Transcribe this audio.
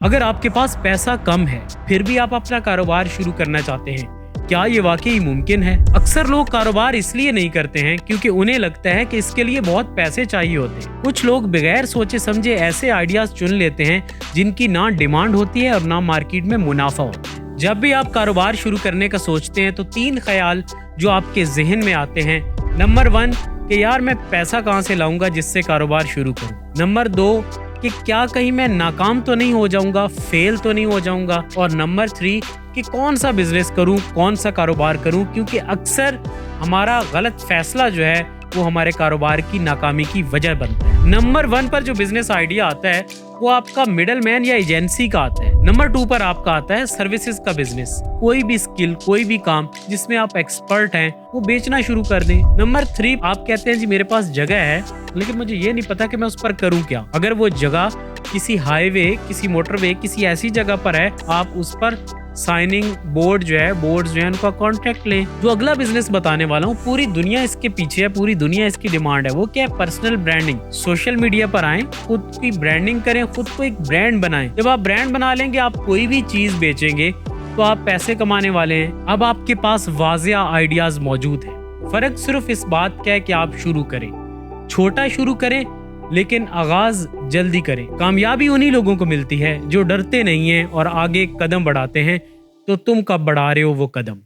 अगर आपके पास पैसा कम है फिर भी आप अपना कारोबार शुरू करना चाहते हैं, क्या ये वाकई मुमकिन है? अक्सर लोग कारोबार इसलिए नहीं करते हैं क्योंकि उन्हें लगता है कि इसके लिए बहुत पैसे चाहिए होते हैं। कुछ लोग बगैर सोचे समझे ऐसे आइडियाज चुन लेते हैं जिनकी ना डिमांड होती है और ना मार्केट में मुनाफा होता है। जब भी आप कारोबार शुरू करने का सोचते हैं तो 3 ख्याल जो आपके जहन में आते हैं। नंबर 1 कि यार मैं पैसा कहाँ से लाऊंगा जिससे कारोबार शुरू करूं। नंबर 2 कि क्या कहीं मैं नाकाम तो नहीं हो जाऊंगा, फेल तो नहीं हो जाऊंगा। और नंबर 3 कि कौन सा बिजनेस करूं, कौन सा कारोबार करूं, क्योंकि अक्सर हमारा गलत फैसला जो है वो हमारे कारोबार की नाकामी की वजह बनता है। नंबर 1 पर जो बिजनेस आइडिया आता है वो आपका मिडल मैन या एजेंसी का आता है। नंबर 2 पर आपका आता है सर्विसेज का बिजनेस। कोई भी स्किल, कोई भी काम जिसमें आप एक्सपर्ट हैं वो बेचना शुरू कर दें। नंबर 3 आप कहते हैं जी मेरे पास जगह है लेकिन मुझे ये नहीं पता कि मैं उस पर करूं क्या। अगर वो जगह किसी हाईवे, किसी मोटरवे, किसी ऐसी जगह पर है, आप उस पर साइनिंग बोर्ड जो है उनका कॉन्ट्रैक्ट लें। जो अगला बिजनेस बताने वाला हूँ पूरी दुनिया इसके पीछे है, पूरी दुनिया इसकी डिमांड है। वो क्या है? Personal branding. सोशल मीडिया पर आए, खुद की ब्रांडिंग करें, खुद को एक ब्रांड बनाएं। जब आप ब्रांड बना लेंगे, आप कोई भी चीज बेचेंगे तो आप पैसे कमाने वाले हैं। अब आपके पास वाज़िया आइडियाज मौजूद है। फर्क सिर्फ इस बात का है कि आप शुरू करें, छोटा शुरू करें लेकिन आगाज जल्दी करें। कामयाबी उन्हीं लोगों को मिलती है जो डरते नहीं हैं और आगे कदम बढ़ाते हैं। तो तुम कब बढ़ा रहे हो वो कदम?